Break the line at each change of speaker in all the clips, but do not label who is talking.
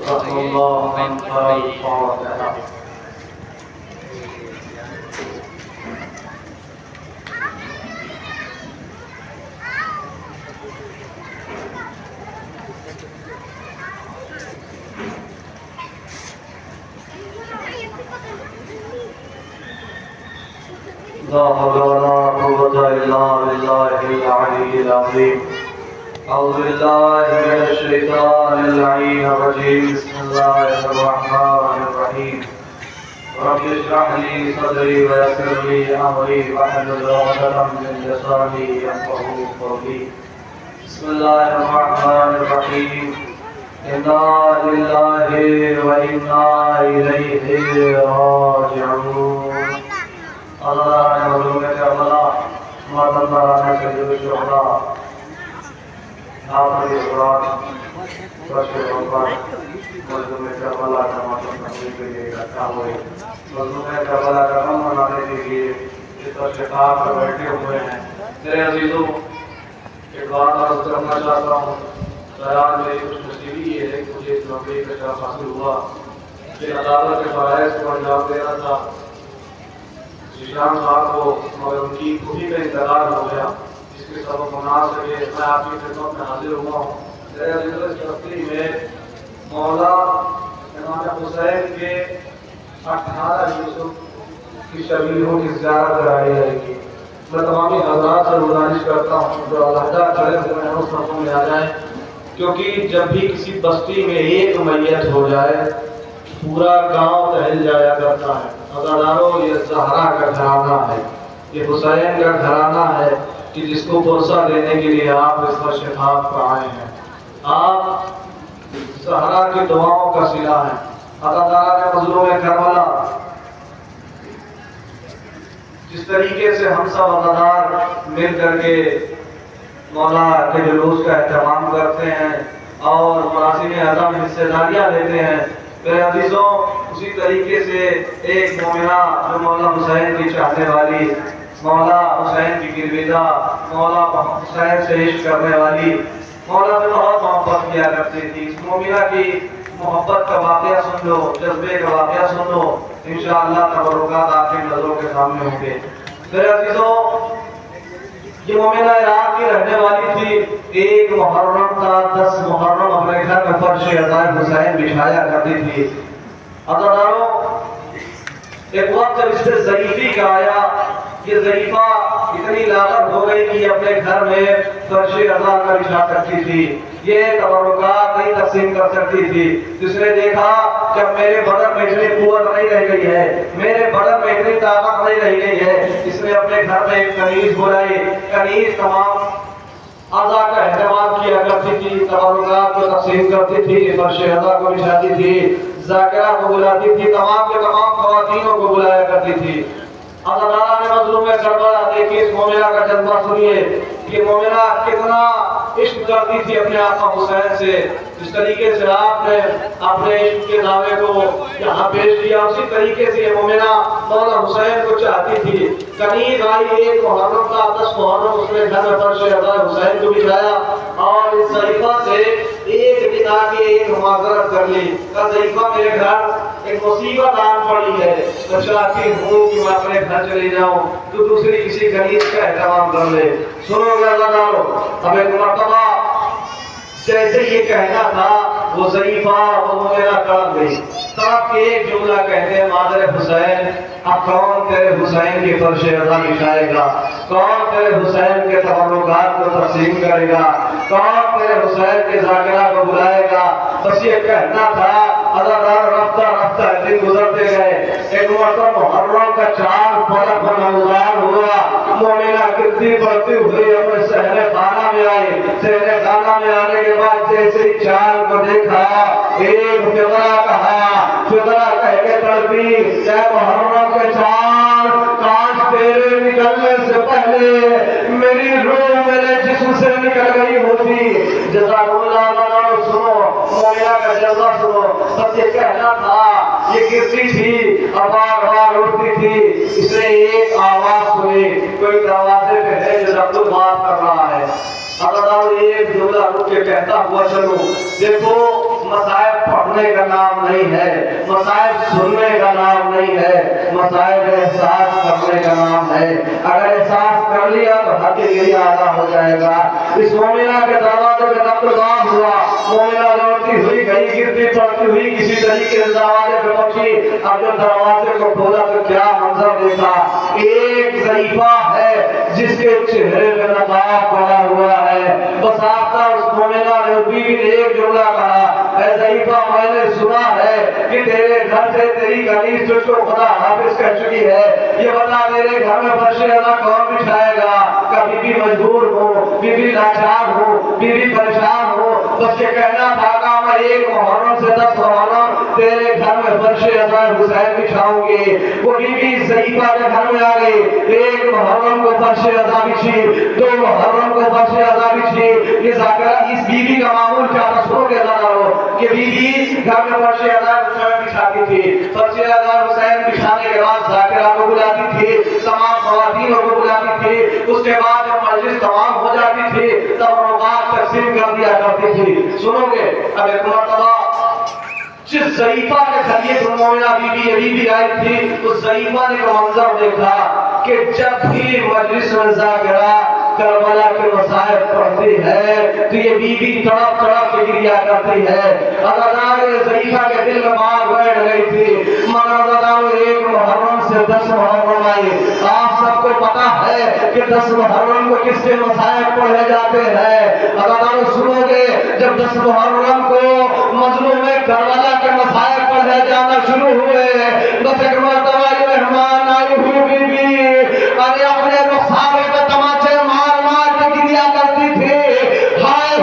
رحم الله من قرأ الفاتحة. لا حول ولا قوة إلا بالله العلي العظيم. أعوذ بالله من الشيطان اللعين الرجيم. بسم الله الرحمن الرحيم. رب اشرح لي صدري ويسر لي أمري واحلل عقدة من لساني يفقهوا قولي. بسم الله الرحمن الرحيم. إنا لله وإنا إليه راجعون. اللہ نے مظلوم کربلا ماتم داران شہید الشہداء ناظر اقرار فرش غفار مظلوم کربلا کا ماتم تحویل کے لیے رکھا ہوئے مظلوم کربلا کا غم منانے کے لیے اس پر شفاعت پر بیٹھے ہوئے ہیں. میرے عزیزوں، ایک بات عرض کرنا چاہتا ہوں. شاید میری خوش نصیبی یہ ہے کہ مجھے اس موقع کا شرف حاصل ہوا کہ عدالت کے فرائض کو انجام دینا تھا. شیشان صاحب کو مگر ان کی خوشی کا انتظار ہو گیا، جس کے سبب مناسب ہے کہ میں آپ کی خدمت میں حاضر ہوا ہوں. میرے عزیزوں، اس تقریب میں مولا امام حسین کے 18 یوسف کی شبیہوں کی زیارت کرائی جائے گی. میں تمامی حضرات سے گزارش کرتا ہوں جو علیحدہ کھڑے ہوئے ہیں اس صفوں میں آ جائیں، کیونکہ جب بھی کسی بستی میں ایک میت ہو جائے پورا گاؤں تہل جایا کرتا ہے. عزادارو، یہ زہرا کا گھرانہ ہے، یہ حسین کا گھرانہ ہے کہ جس کو پرسہ دینے کے لیے آپ اس پر شفاعت پر آئے ہیں. آپ زہرا کی دعاؤں کا صلہ ہیں. عزادارہ نے مظلوم کربلا جس طریقے سے ہم سب عزادار مل کر کے مولا کے جلوس کا اہتمام کرتے ہیں اور مراسم اعظم حصہ داریاں لیتے ہیں، میرے عزیزوں اسی طریقے سے ایک مومنہ جو مولا حسین کی چاہنے والی، مولا حسین کی گرویدہ، مولا حسین سے عشق کرنے والی، مولا سے بہت محبت کیا کرتی تھی، اس مومنہ کی محبت کا واقعہ سن لو، جذبے کا واقعہ سن لو، انشاءاللہ تبرکات آپ کی نظروں کے سامنے ہوں گے. میرے عزیزوں، یہ مومنہ عراق کی رہنے والی تھی. ایک محرم کا 10 محرم اپنے گھر میں فرش عزائے حسین بچھایا کرتی تھی. عزاداروں، ایک وقت جب اس سے ضعیفی کا آیا، یہ ضعیفہ اتنی لاغر ہو گئی کہ اپنے گھر میں فرش عزا کا بچھا سکتی تھی، یہ تبرکات نہیں تقسیم کر سکتی تھی. جس نے دیکھا کہ اب میرے بدن میں اتنی قوت نہیں رہ گئی ہے، میرے بدن میں اتنی طاقت نہیں رہ گئی ہے، اس نے اپنے گھر میں ایک کنیز بلائی. کنیز تمام اعضاء کا اہتمام کیا کرتی تھی، تبرکات کو تقسیم کرتی تھی، فرش عزا کو بچھاتی تھی، ذاکرہ کو بلاتی تھی، تمام کے تمام خواتینوں کو بلایا کرتی تھی. عزادارہ نے مظلوم کربلا دیکھی اس مومنہ کا جذبہ سنیے کہ مومنہ کتنا عشق کرتی تھی اپنے آقا حسین سے. جس طریقے سے آپ نے اپنے عشق کے دعوے کو یہاں پیش کیا، اسی طریقے سے یہ مومنہ مولا حسین کو چاہتی تھی. کنیز آئی، ایک محرم کا 10 محرم اس نے گھر میں فرش عزا حسین کو بچھایا اور اس ضعیفہ سے ایک دن آگے ایک معذرت کر لی کہ ضعیفہ میرے گھر ایک مصیبت آن پڑی ہے، میں چاہتی ہوں کہ میں اپنے گھر چلی جاؤں، تو دوسری کسی کنیز کا اہتمام کر لے. سنو گے عزادارو، اب ایک مرتبہ جیسے یہ کہنا تھا وہ ضعیفہ وہ مومنہ تڑپ گئی. تڑپ کے ایک جملہ کہتے ہیں، مادر حسین، اب کون تیرے حسین کی فرش عزا بچھائے گا؟ کون تیرے حسین کے تبرکات کو تقسیم کرے گا؟ کون تیرے حسین کے ذاکرہ کو بلائے گا؟ بس یہ کہنا تھا. عزادار رفتہ رفتہ دن گزرتے گئے. ایک مرتبہ محرم کا 4 فلک نمودار ہوا، مومنہ گرتی پڑتی ہوئی اپنے صحن خانہ میں آئی. صحن خانہ میں آنے کے بعد جیسے ہی چاند کو دیکھا، ایک فقرہ کہا، فقرہ کہہ کے تڑپی، اے محرم کے چاند، کاش تیرے نکلنے سے پہلے میری روح میرے جسم سے نکل گئی ہوتی. جزاک اللہ تعالیٰ. سنو مومنہ کا جذبہ سنو. بس یہ کہنا تھا، یہ گرتی تھی اور بار بار اٹھتی تھی. اس نے ایک آواز سنی، کوئی دروازے پہ ہے جو عبد بات کر رہا ہے. عزادارو، ایک جملہ رک کے کہتا ہوا چلو. دیکھو، مصائب پڑھنا پڑھنے کا نام نہیں ہے، مصائب سننے کا نام نہیں ہے، مصائب احساس کرنے کا نام ہے۔ اگر احساس کر لیا تو حد گریہ ادا ہو جائے گا۔ اس مومنہ کے دروازے پہ دستربان ہوا، مومنہ دوڑتی ہوئی گئی، گرتی پڑتی ہوئی کسی طریقے سے دروازے پہ پہنچی۔ اب جب دروازے کو کھولا تو کیا منظر دیکھا، ایک ضعیفہ ہے جس کے چہرے پہ نقاب پڑا ہوا ہے۔ بساختہ اس مومنہ نے بیوی نے ایک جملہ کہا، اے ضعیفہ میں نے سنا ہے کہ تیرے گھر سے تیری کنیز تجھ کو خدا حافظ کہہ چکی ہے، یہ بتا تیرے گھر میں فرش ادا کون بچھائے گا؟ کبھی بھی مجبور ہو، بیوی لاچار ہو، بیوی پریشان ہو، بس یہ کہنا تھا کہ میں ایک محرم سے 10 محرم تیرے گھر میں فرش ادا حسین بچھاؤں گی۔ وہ بیوی ضعیفہ کے گھر میں آ گئی، ایک محرم کو فرش ادا بچھی، 2 محرم کو فرش ادا بچھی۔ یہ ذاکرہ اس بیوی کا معمول کیا تھا سنو کے ادا کرو کہ بیوی گھر میں فرش ادا حسین بچھاتی تھی، فرش ادا حسین بچھانے کے بعد ذاکرہ کو بلاتی تھی، تمام خواتین کو بلاتی تھی، اس کے بعد جب مجلس تمام ہو جاتی تھی تب اوقات تقسیم کر دیا کرتی تھی۔ سنو گے اب ایک مرتبہ جس ضعیفہ کے گھر یہ مومنہ بیوی آئی تھی، اس ضعیفہ نے ایک منظر دیکھا کہ جب بھی مجلس میں ذاکرہ کربلا کے مصائب پڑھتی ہے تو یہ بیوی تڑپ تڑپ کے گریا کرتی ہے۔ ادادار ضعیفہ کے دل میں بات بیٹھ گئی تھی، مگر ادادار ایک محرم سے 10 محرم آئی۔ آپ سب کو پتا ہے کہ 10 محرم کو کس کے مصائب پڑھے جاتے ہیں۔ ادادار سنو گے جب 10 محرم کو مظلوم کربلا کے مصائب پڑھے جانا شروع ہوئے، بس ایک مرتبہ یہ مہمان آئی ہوئی بیوی ارے اپنے رخسارے پہ تماچے مار مار کے گریا کرتی تھی، ہائے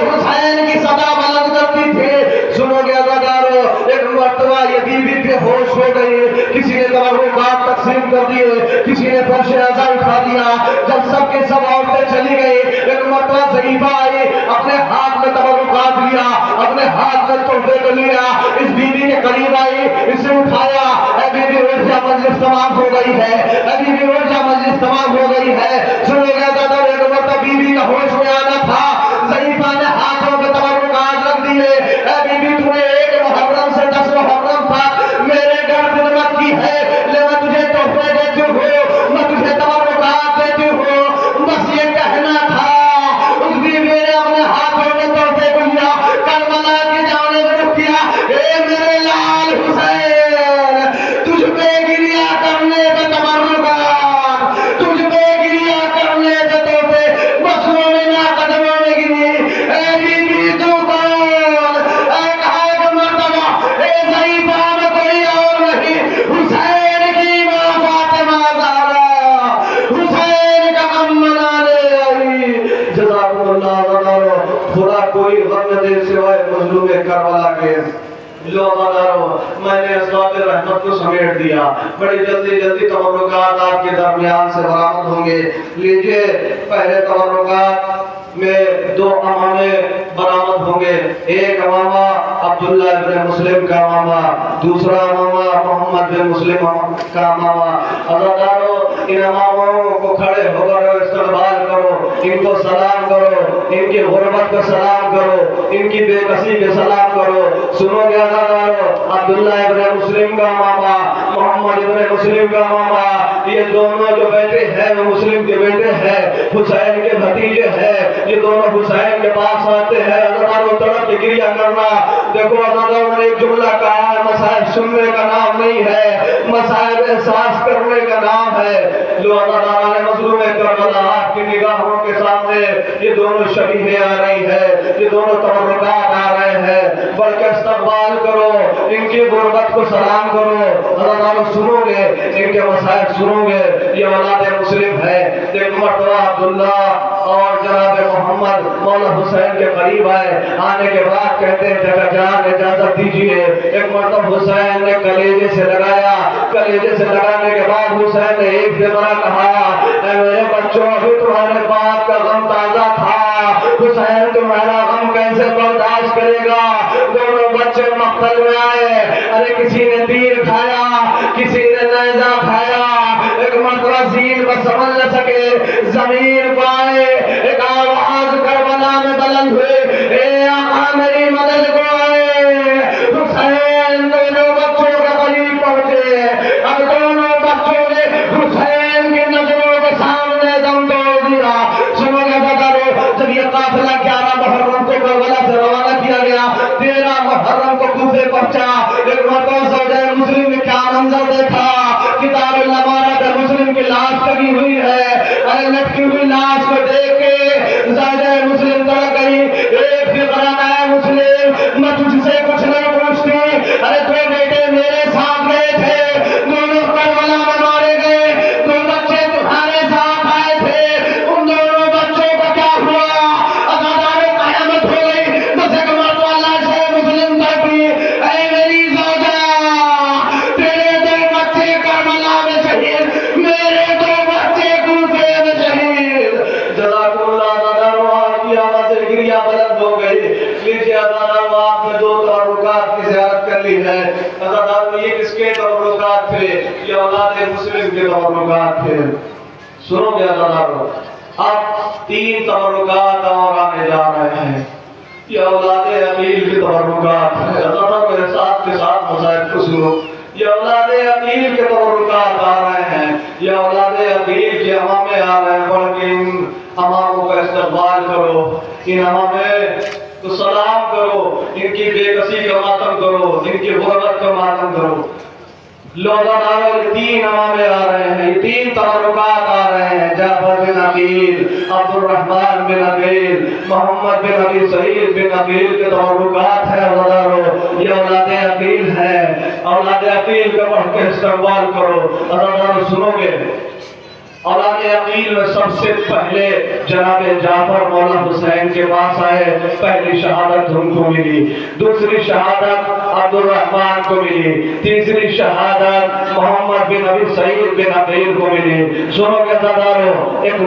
حسین کی صدا بلند کرتی تھی۔ سنو گے ادادارو ایک مرتبہ یہ بیوی بے ہوش ہو گئی، کسی نے تبرکات تقسیم کر دیے، کسی نے فرش اعظم اٹھا دیا۔ جب سب کے سب عورتیں چلی گئی، ایک مرتبہ ضعیفہ آئی، اپنے ہاتھ میں تبرکات لیا، اپنے ہاتھ میں تحفے کو لیا، اس بیوی کے قریب آئی، اسے اٹھایا، اے بیوی اٹھ جا مجلس تمام ہو گئی ہے، اے بیوی اٹھ جا مجلس تمام ہو گئی ہے۔ سنو گے دادا ایک مرتبہ بیوی کا ہوش میں آنا تھا، ضعیفہ نے ہاتھوں پہ تبرکات رکھ دیے، اے بیوی تو نے ایک محرم سے 10 محرم تک میرے گھر خدمت کی ہے، لے میں تجھے تحفے دیتی ہوں، میں تجھے تبرکات دیتی ہوں۔ بس یہ کہنا تھا، اس بیوی نے اپنے ہاتھوں میں تحفے کو لیا، کربلا کی جانب رخ کیا، اے میرے لال حسین تجھ پہ گریا کرنے پہ تبرکات، تجھ پہ گریا کرنے پہ تحفے، بس مومنہ قدموں میں گری، اے بیوی تو کون؟ اے کہا کہ مرتبہ اے ضعیفہ میں کوئی اور نہیں، حسین کی ماں فاطمہ زہرا، حسین کا غم منانے آئی۔ جزاکم اللہ خیرا، خدا کوئی غم نہ دے سوائے مظلوم کربلا کے۔ لو ہمارو میں نے اسباب رحمت کو سمیٹ دیا، بڑی جلدی جلدی تبرکات آپ کے درمیان سے برآمد ہوں گے۔ لیجئے پہلے تبرکات میں 2 امامے برآمد ہوں گے، ایک امامہ عبداللہ ابن مسلم کا امامہ، دوسرا امامہ محمد بن مسلم کا امامہ۔ عزادارو ان اماموں کو کھڑے ہو کر استقبال کرو، ان کو سلام کرو، ان کی غربت کو سلام کرو، ان کی بے کسی کو سلام کرو۔ سنو گے عزادارو عبداللہ ابن مسلم کا امامہ، محمد ابن مسلم کا امامہ، یہ دونوں جو بیٹے ہیں وہ مسلم کے بیٹے ہیں، حسین کے بھتیجے ہیں، یہ دونوں حسین کے پاس آتے ہیں۔ عزادارو تڑپ کے گریا کرنا، دیکھو عزادارو نے ایک جملہ کہا ہے، مصائب سننے کا نام نہیں ہے، مصائب احساس کرنے کا نام ہے۔ جو عزادارو نے مظلوم کربلا آپ کی نگاہوں کے سامنے یہ دونوں شبیہیں آ رہی ہے، یہ دونوں تبرکات آ رہے ہیں، بڑھ کے استقبال کرو، ان کی غربت کو سلام کرو۔ عزادارو سنو گے ان کے مصائب سنو گے، یہ اولاد مسلم ہے۔ ایک مرتبہ عبداللہ اور جناب محمد مولا حسین کے قریب آئے، آنے کے بعد کہتے ہیں چچا جان اجازت دیجیے۔ ایک مرتبہ حسین نے کلیجے سے لگایا، کلیجے سے لگانے کے بعد حسین نے ایک جملہ کہا، اے میرے بچوں ابھی تمہارے باپ کا غم تازہ تھا، حسین تمہارا غم کیسے برداشت کرے گا؟ دونوں بچے مقتل میں آئے، ارے کسی نے تیر کھایا، کسی نے نیزہ کھایا، ایک مرتبہ زین پر سمجھ نہ سکے، زمین پائے، ایک آواز کربلا میں بلند ہوئی، اے آقا میری مدد کو ہوئی لاش کو دیکھ کے زوجہ مسلم تڑپ گئی. ایک فقرہ میں مسلم میں تجھ سے کچھ نہیں پوچھتی. ارے دو بیٹے میرے ساتھ گئے تھے, دونوں کربلا میں مارے گئے, دو بچے تمہارے ساتھ آئے تھے, ان دونوں بچوں کا کیا ہوا؟ عزاداروں قیامت ہو گئی. بس ایک مرتبہ لاش مسلم تڑپی. اے میری زوجہ, تیرے دو بچے کربلا میں شہید, میرے دو بچے کوفے میں شہید. جزاکم اللہ. عزاداروں آپ کی آواز سے گریہ بلند ہو گئی. لیجیے عزاداروں, آپ نے دو تبرکات کی زیارت کر لی ہے. عزاداروں یہ کس کے تبرکات تھے؟ یہ اولاد مسلم کے تبرکات تھے. سنو گے عزاداروں, اب 3 تبرکات اور آنے جا رہے ہیں. یہ اولاد عقیل کی تبرکات ہیں. عزاداروں میرے ساتھ کے ساتھ مصائب کو سنو. یہ اولاد عقیل کے تبرکات آ رہے ہیں. یہ اولاد عقیل کے امامے آ رہے ہیں. بڑھ کے ان اماموں کا استقبال کرو, ان امامے تو سلام کرو, ان کی بے کسی کا ماتم کرو, ان کی غربت کا ماتم کرو. لوگوں یہ 3 امامے آ رہے ہیں, یہ 3 تبرکات آ رہے ہیں. جعفر بن عقیل, عبد الرحمن بن عقیل, محمد بن ابی سعید بن عقیل کے تبرکات ہیں. عزاداروں یہ اولاد عقیل ہیں. اولاد عقیل کا بڑھ کے استقبال کرو. عزاداروں سنو گے, اولاد عقیل میں سب سے پہلے جناب جعفر مولا حسین کے پاس آئے. پہلی شہادت ان کو ملی, دوسری شہادت عبد الرحمن کو ملی, تیسری شہادت محمد بن ابی سعید بن عقیل کو ملی. سنو گے عزاداروں, ایک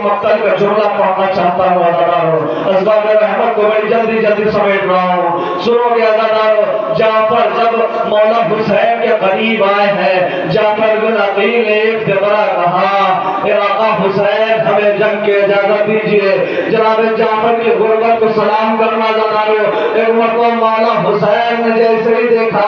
مقتل کا جملہ پڑھنا چاہتا ہوں. عزاداروں اسباب رحمت کو بڑی جلدی سمیٹ رہا ہوں. سنو گے عزاداروں, جعفر جب مولا حسین کے قریب آئے ہیں, جعفر بن عقیل نے ایک فقرہ کہا, اے آقا حسین ہمیں جنگ کی اجازت دیجیے. جناب جعفر کی غربت کو سلام کرنا. عزاداروں ایک مرتبہ مولا حسین نے جیسے ہی دیکھا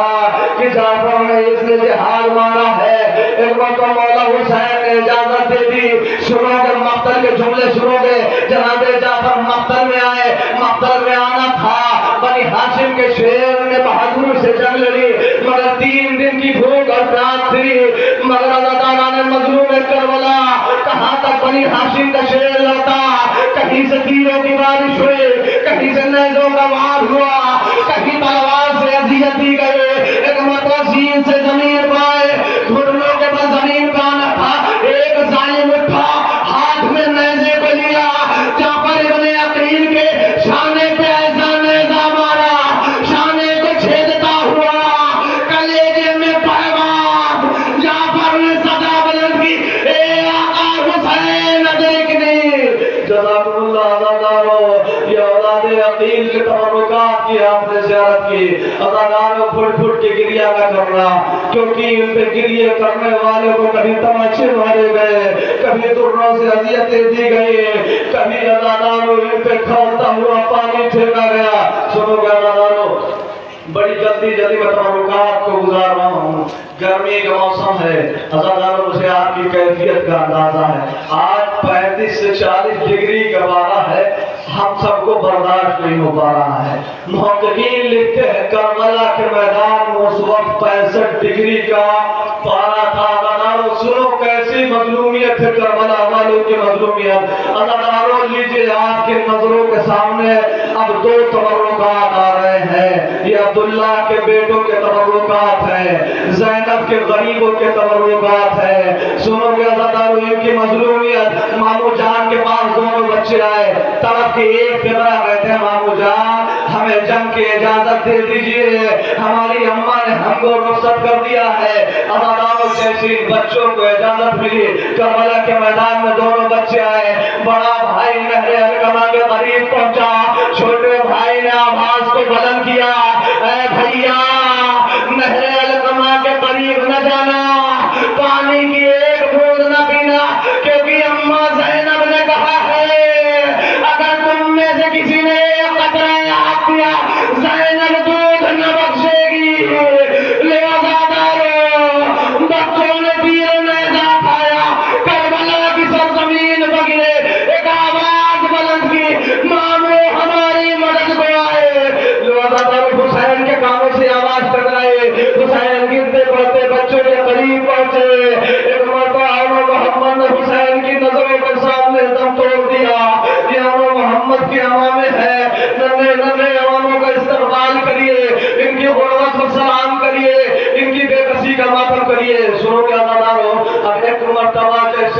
کہ جعفر نے اس نے جہاد مارا ہے, ایک مرتبہ مولا حسین نے اجازت دے دی. سنو گے مقتل کے جملے سنو گے. جناب جعفر مقتل میں آئے. مقتل میں آنا تھا, بنی ہاشم کے شیر نے بہادری سے جنگ لڑی, مگر 3 دن کی بھوک اور پیاس تھی. مگر عزاداروں نے مظلوم کربلا کہاں تک بنی ہاشم کا شیر لڑتا, کہیں سے تیروں کی بارش ہوئی, کہیں سے نیزوں کا وار ہوا, کہیں تلوار سے اذیت دی گئی. ایک مرتبہ زین سے زمین پائے, گھٹنوں کے بل زمین پہ آنا تھا. ایک ظالم اٹھا, ہاتھ میں نیزے کو لیا, جعفر ابن عقیل کے شانے پہ ایسا نیزہ مارا, شانے کو چھیدتا ہوا, کلیجے میں پیغام. جعفر نے صدا بلند کی, اے آقا حسین دیکھنی. جزاکم اللہ. عزاداروں یہ اولاد عقیل کے تبرکات کی آپ نے زیارت کی. عزاداروں پھٹ کے گریہ نہ کرنا, کیونکہ ان پہ گریہ کرنے والوں کو کبھی تماچے مارے گئے, کبھی دروں سے اذیتیں دی گئی, کبھی عزاداروں ان پہ کھولتا ہوا پانی پھینکا گیا. سنو گے عزاداروں, بڑی جلدی میں تبرکات کو گزار رہا ہوں. گرمی کا موسم ہے. عزاداروں مجھے آپ کی کیفیت کا اندازہ ہے. آج 35 سے 40 ڈگری کا پارا ہے, ہم سب کو برداشت نہیں ہو پا رہا ہے. محققین لکھتے ہیں کربلا کے میدان میں اس وقت 65 ڈگری کا پارا تھا. عزاداروں سنو کیسی مظلومیت ہے کربلا والوں کی مظلومیت. عزاداروں لیجیے آپ کی نظروں کے سامنے اب 2 تبرکات آ رہے ہیں. یہ عبداللہ کے بیٹوں کے تبرکات ہیں, زینب کے غریبوں کے تبرکات ہیں. سنو گے عزاداروں ان کی مظلومیت. مامو جان کے پاس دونوں بچے آئے, طرف کے ایک فقرہ کہتے ہیں مامو جان ہمیں جنگ کی اجازت دے دیجئے, ہماری اماں نے ہم کو رخصت کر دیا ہے. عزاداروں جیسے بچوں کو اجازت ملی, کربلا کے میدان میں دونوں بچے آئے. بڑا بھائی نہر علقمہ کے قریب پہنچا, چھوٹے بھائی نے آواز کو بلند کیا, اے بھیا نہر علقمہ کے قریب نہ جانا, پانی کی ایک بوند نہ پینا, کیونکہ اماں زینب نے کہا ہے اگر تم میں سے کسی نے ایک قطرہ آب پیا زینب دودھ نہ بخشے گی. عزاداروں بچوں نے تیر نیزہ کھایا, کربلا کی سرزمین بگرے, ایک آواز بلند کی, مامو ہماری مدد کو آئے. عزاداروں حسین کے کانوں سے آواز ٹکرائے, حسین گرتے پڑتے بچوں کے قریب پہنچے. ایک مرتبہ محمد نے حسین کی نظروں کو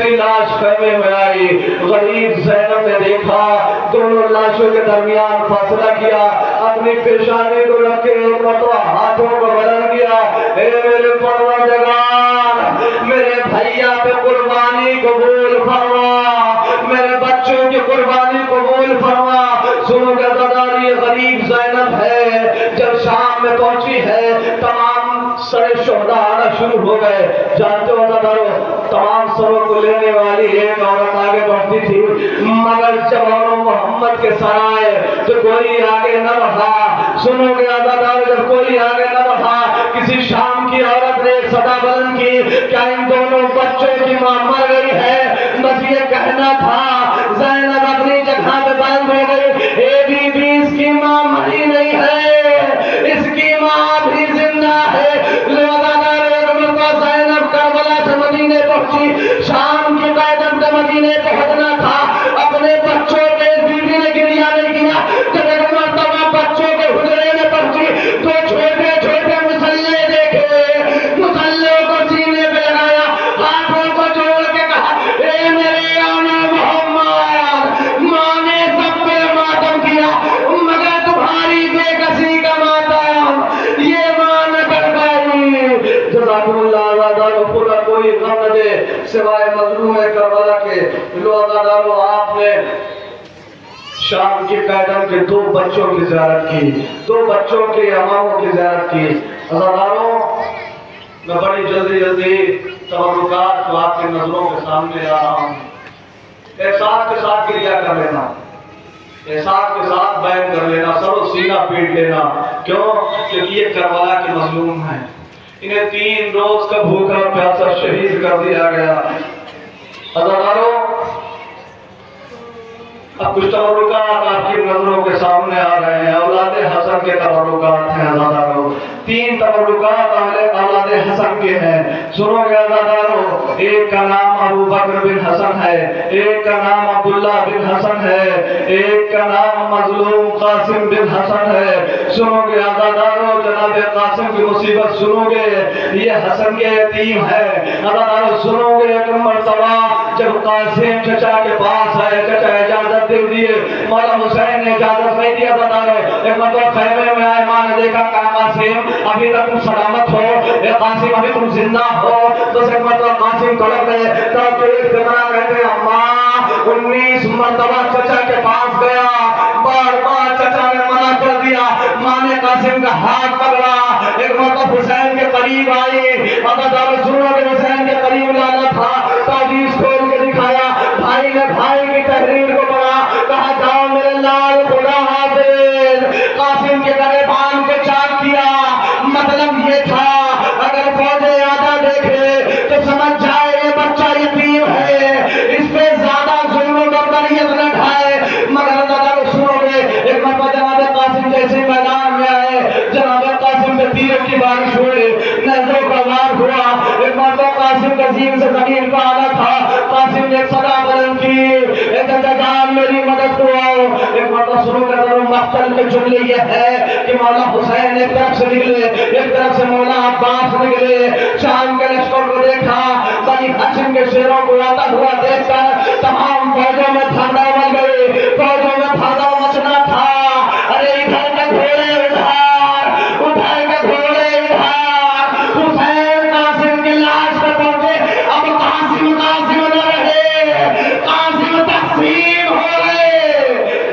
दूसरी लाश खैमे में आई। गरीब ज़ैनब ने देखा, दोनों लाशों के दरमियान फासला किया, अपनी पेशानी को रखे और हाथों को बुलंद किया। हे मेरे परवरदिगार, मेरे भैया पे कुर्बानी कबूल फरमा, मेरे बच्चों की कुर्बानी कबूल फरमा। सुनो गज़ादार, ये गरीब ज़ैनब है, जब शाम में पहुंची है, तमाम सरे शोहदा आना शुरू हो गए। जानते हो गज़ादारों, तमाम सरों को लेने वाली एक औरत आगे बढ़ती थी, मगर जब मोहम्मद के सर आए तो कोई आगे न बढ़ा। सुनो गज़ादार, जब कोई आगे न बढ़ा, किसी शाम की औरत ने सदा बुलंद की, क्या इन दोनों बच्चों की मां मर गई है? बस ये कहना था। ज़ैनब अपनी जगह पे बंद हो गई। ए बीबी, इसकी मां मरी नहीं है, इसकी मां भी जिंदा है। ज़ैनब करबला से मदीने पहुंची, शाम के कदम से मदीने पहुंचना था। अपने बच्चों के बीबी ने गिरिया नहीं किया। जब एक मर्तबा बच्चों के हुजरे में पहुंची तो छोटे छोटे मुसल्ले देखे, मुसल्लों को सीने पे लगाया, हाथों को जोड़ के कहा, ए मेरे आने मोहम्मद, माँ ने सब पे मातम किया, मगर तुम्हारी बेकसी का मातम ये माँ न कर पाई। जज़ाकुमुल्लाह अज़ादारो, पूरा कोई गम न दे सिवाय मज़लूम करबला के। लो अज़ादारो, आपने शाम के कैदम के दो बच्चों की ज़ियारत की, दो बच्चों के अमाओं की ज़ियारत की। अज़ादारो, मैं बड़ी जल्दी जल्दी तबरुकात को आपकी नजरों के सामने ला रहा हूँ। एहसास के साथ क्रिया कर लेना, एहसास के साथ बैन कर लेना, सरो सीना पीट लेना। क्यों? क्योंकि ये करबला के मजलूम हैं। इन्हें 3 रोज का भूखा प्यासा शहीद कर दिया गया। अज़ादारो, अब कुछ तबरुकात आपकी नजरों के सामने आ रहे हैं। औलाद हसन के तबरुकात हैं अज़ादारो। 3 तबरुकात औलाद हसन के हैं। सुनोगे अज़ादारो, एक का नाम अबू बकर बिन हसन है, एक का नाम अब्दुल्ला बिन हसन है, एक का नाम मजलूम कासिम बिन हसन है। सुनोगे अज़ादारो, जनाब कासिम की मुसीबत सुनोगे, ये हसन के यतीम है। अज़ादारो सुनोगे, एक मर्तबा जब कासिम चचा के पास आए, चचा इजाजत दे दिए, मौला हुसैन ने इजाजत नहीं दिया। अज़ादारो, एक मतलब खैमे में आए, माँ ने देखा, कहा कासिम अभी तक तुम सलामत हो, कासिम अभी तुम जिंदा हो। तो एक मतलब कासिम तड़प गए। तब तो एक बेटा कहते हैं, अम्मा 19 मर्तबा चचा के पास गया, बार बार चचा ने मना कर दिया। माँ ने कासिम का हाथ पकड़ा, एक मतलब हुसैन के करीब आई। अज़ादारो सुनो कि हुसैन के करीब लाना था, ताबीज़ खोल के दिखाया। भाई ने भाई की तहरीर को पढ़ा, कहा जाओ मेरे लाल खुदा हाफिज। कासिम के गले बांध के चाक किया। मतलब ये था, अगर फौजे आधा देखे तो समझ जाए ये बच्चा यतीम है, इस पे ज्यादा जुल्म बर्बरियत न ढाए। मगर अज़ादारो सुनोगे, एक मरतबा जनाब कासिम जैसे मैदान में आए, जनाब कासिम पे तीर की बारिश हुई, नजरों का वार हुआ। एक मरतबा कासिम का जीन से जमीन पर आना था, कासिम ने सदा बुलंद की, जान मेरी मदद को आओ। एक मरतबा शुरू कर दो। मख्तल के जुमले ये है कि मौला हुसैन एक तरफ से निकले, एक तरफ से मौला अब्बास निकले। शाम के लश्कर को देखा, बनी हाशिम के शेरों को आता हुआ देखकर तमाम फौजों में धरना मच गए, फौजों में धरना मचना था। अरे इधर के घोड़े उधार, उधर के घोड़े उधार। हुसैन कासिम की लाश पर पहुंचे। अब कासिम कासिम न रहे, कासिम तस्लीम हो गए।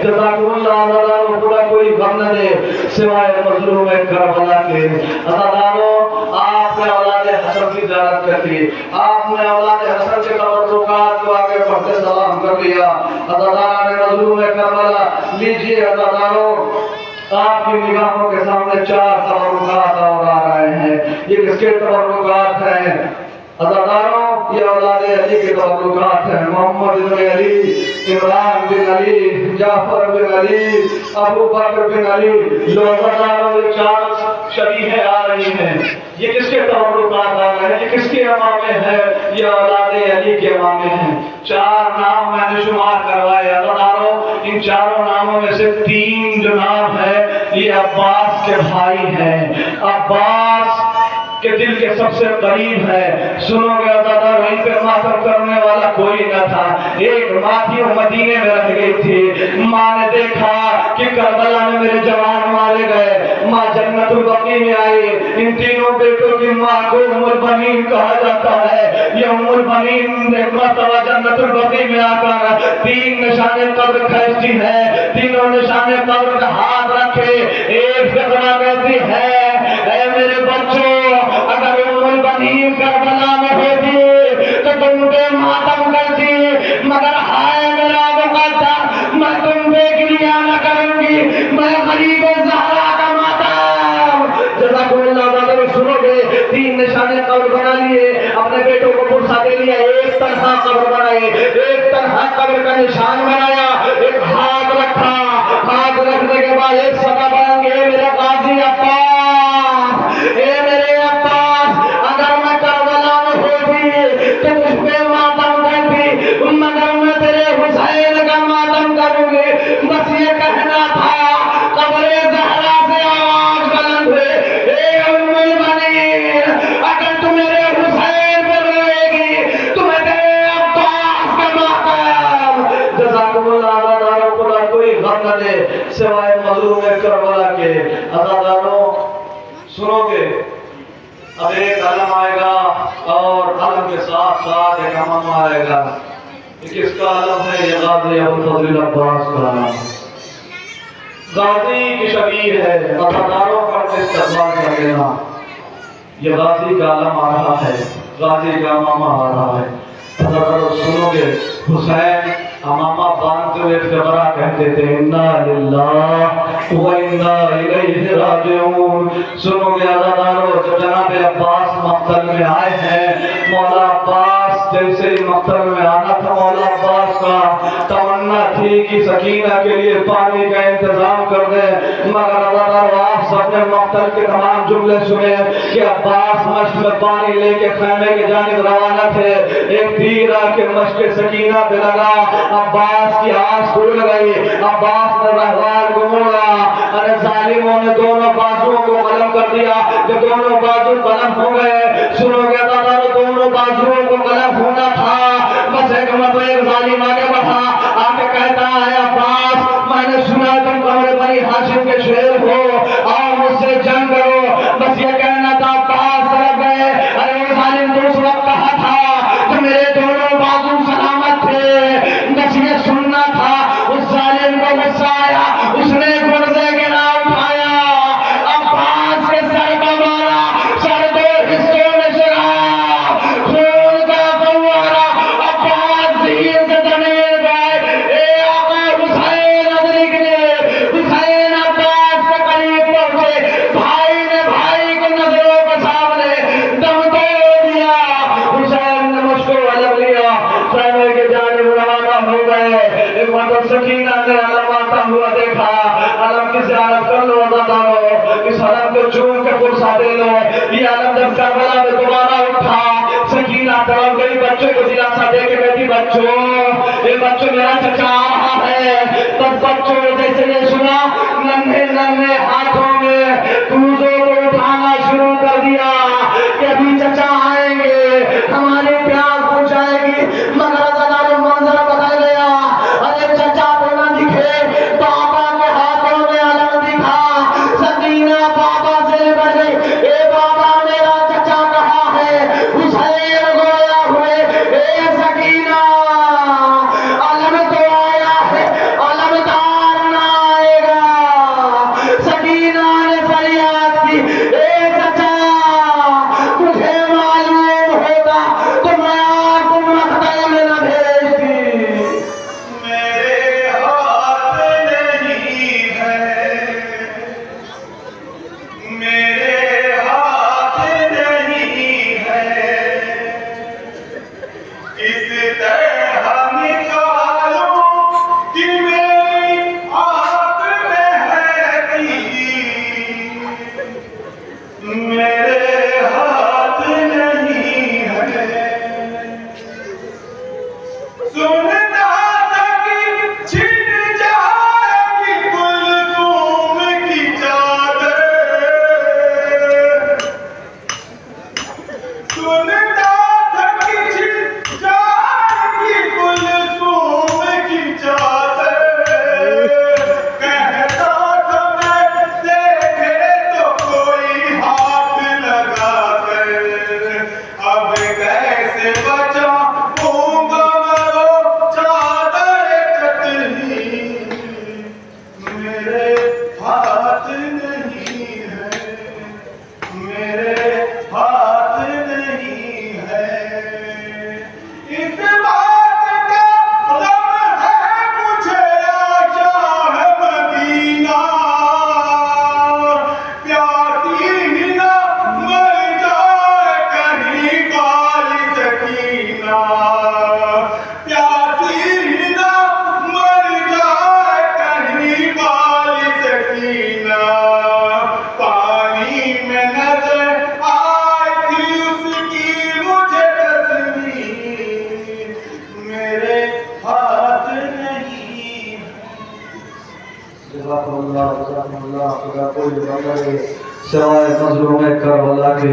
जज़ाकुमुल्लाह अज़ादारो, पूरा कोई गम न दे सिवाय मजलूम करबला के। अज़ादारो, आपने औलाद हसन की ज़ियारत कर ली, आपने औलाद हसन के तबरुकात को आगे बढ़ते सलाम कर लिया। अज़ादारो ने मजलूम करबला लीजिए। अज़ादारो, आपकी निगाहों के सामने 4 तबरुकात और आ रहे हैं। ये किसके तबरुकात हैं? अज़ादारो, ये औलाद अली के तबरुकात हैं। मोहम्मद बिन अली, इमरान बिन अली, जाफर बिन अली, अबू बकर बिन अली। लोग अज़ादारो, ये 4 शरीफें आ रही हैं। ये किसके तबरुकात आ रहे हैं? ये किसके अमामे हैं? ये औलाद अली के अमामे हैं। 4 नाम मैंने शुमार करवाए। अज़ादारो, इन 4 नामों में से 3 जो नाम है, ये अब्बास के भाई हैं। अब्बास के दिल کے سب سے قریب ہے. سنو گے عزادار ان پہ ماتم کرنے والا کوئی نہ تھا. ایک ماں تھی وہ مدینے میں رہ گئی تھی. ماں نے دیکھا کہ کربلا میں میرے جوان مارے گئے. ماں جنت البقیع میں آئی. ان تینوں بیٹوں کی ماں کو ام البنین کہا جاتا ہے. یہ ام البنین ایک مرتبہ جنت البقیع میں آ کر 3 نشانے قبر کھینچتی ہے. تینوں نشانے قبر کا ہاتھ رکھے ایک فقرہ کہتی ہے اے میرے بچوں اگر ام البنین کربلا میں ہوتی تو تم پہ ماتم کرتی مگر ہائے میرا مقدر میں تم پہ گریہ نہ کروں گی میں غریب زہرا کا ماتم. جزاک اللہ تعالیٰ. سنو گے 3 نشانے قبر بنا لیے اپنے بیٹوں کو پرسا دے لیا. ایک تنہا قبر بنائے ایک تنہا قبر کا نشان بنایا. ایک ہاتھ رکھا. ہاتھ رکھنے کے بعد ایک صدا بن گئے میرے قاضی عباس اے میرے عباس اگر میں کربلا میں ہوتی تو مجھ پہ ماتم کرتی مگر میں تیرے حسین کا ماتم کروں گی. بس یہ کہنا تھا. قبر زہرا سے آواز بلند ہوئی اے ام البنین اگر تم میرے حسین پہ روئے گی تو میں تیرے عباس کا ماتم. جزاکم اللہ تعالیٰ. خدا کوئی غم نہ دے سوائے مظلوم کربلا کے. عزاداروں سنو گے اب ایک علم آئے گا اور علم کے ساتھ ساتھ ایک امام آئے گا. یہ کس کا علم ہے؟ یہ غازی ابوالفضل عباس کا. غازی کی شبیر ہے. عزاداروں کا استقبال کر لینا. یہ غازی کا علم آ رہا ہے. غازی کا امامہ آ رہا ہے. عزاداروں سنو گے حسین امامہ باندھتے ہوئے فقرہ کہتے تھے انا للہ و انا الیہ راجعون. سنو گے عزاداروں جب جناب عباس مقتل میں آئے ہیں مولا عباس جیسے ہی مقتل میں آنا تھا مولا عباس کا تمنا تھی کہ سکینہ کے لیے پانی کا انتظام کر دیں مگر عزاداروں آپ سب نے مقتل کے تمام جملے سنے کہ عباس مشق میں پانی لے کے خیمے کی جانب روانہ تھے. ایک تیر آ کے مشق سکینہ پہ لگا. عباس کی آنکھ کھل گئی. عباس نے رہوار کو موڑا. ارے ظالموں نے دونوں بازوؤں کو قلم کر دیا. جب دونوں بازو قلم ہو گئے سنو گے دادا دونوں بازوؤں کو قلم ہونا تھا. بس ایک مرتبہ ایک ظالم آگے بڑھا آ کے کہتا ہے عباس میں نے سنا تم قمر بنی ہاشم کے شیر ہو آؤ مجھ سے جنگ کرو. بس یہ کہنا تھا عباس طرف گئے. ارے وہ ظالم تو اس وقت کہا تھا کہ میرے دونوں بازو سلامت تھے. بس یہ سننا تھا. اس ظالم کو غصہ آیا. اس نے گرزے گرا اٹھایا عباس کے سر کا مارا. سر 2 حصوں میں چڑھایا. خون کا فوارہ. عباس زہیر سے دمیر گئے. اے آقا حسین ادرکنے. حسین عباس کے قریب پہنچے. بھائی نے بھائی کو نظروں کے سامنے دم توڑ دیا. حسین نے مجھ کو الگ لیا. خیمے کے جانب روانہ ہو گئے. ایک مرتبہ سکینہ نے علم آتا ہوا دیکھا. علم کی زیارت کر لو عزاداروں. اس علم کو چوم کے پرسا دے لو. یہ علم جب کربلا میں دوبارہ اٹھا سکینہ طرف گئی بچے کو دلاسا دے کے کہتی بچوں یہ بچوں میرا چچا آ رہا ہے. تب بچوں نے جیسے یہ سنا ننھے ننھے ہاتھوں میں کوزوں کو اٹھانا شروع کر دیا کہ ابھی چچا آئیں گے ہماری پیاس پہنچائے گی. مگر عزاداروں منظر بدل گیا. ارے چچا تو نہ دکھے. بابا کے ہاتھوں میں علم دکھا. سکینہ بابا سے لپٹ گئی. اے بابا میرا چچا کہاں ہے؟ حسین گویا ہوئے. اے سکینہ علم تو آیا ہے علمدار نہ آئے گا.
सीना पानी में नजर आई थी उसकी मुझे तस्वीर मेरे हाथ नहीं।
खुदा कोई बंदा सिवाय मजलूम करबला के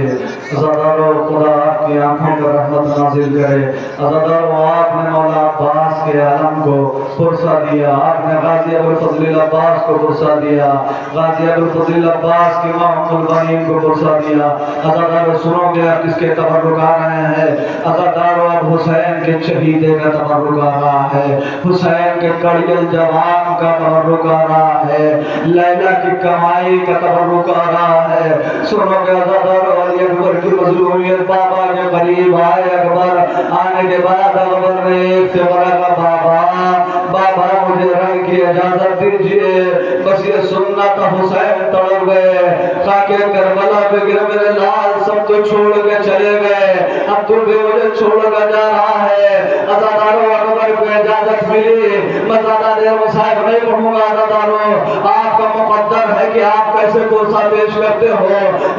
अज़ादारो खुदा आपकी आंखों पर रहमत नाजिल करे। अज़ादारो आपने मौला अब्बास के आलम को फुर्सा दिया, आपने गाजी अबुल फज़ल अब्बास को फुर्सा दिया, गाजी अबुल फज़ल अब्बास की मां उम्मुल बनीन को फुर्सा दिया। अज़ादारो सुनोगे आप किसके तबर्रुक आ रहे हैं। अज़ादारो अब हुसैन के शहीदे का तबर्रुक आ रहा है, हुसैन के कड़ियल जवान का तबर्रुक आ रहा है, लैला की कमाई का तबर्रुक आ रहा है। सुनोगे अज़ादारो अली अकबर की मज़लूमियत बाबा के करीब आए। अकबर आने के बाद अकबर ने एक से बड़ा का बाबा मुझे रंग की इजाजत दीजिए, बस ये सुनना था हुसैन तड़प गए, खाके करबला पे गिर मेरे लाल सब तो छोड़ के चले गए, अब तू भी मुझे छोड़ कर जा रहा है। अज़ादारो अकबर को इजाजत मिली, मैं ज़्यादा देर मुसाहिब नहीं पढ़ूंगा। अज़ादारो आपका मुकद्दर है कि आप कैसे कोसा पेश करते हो,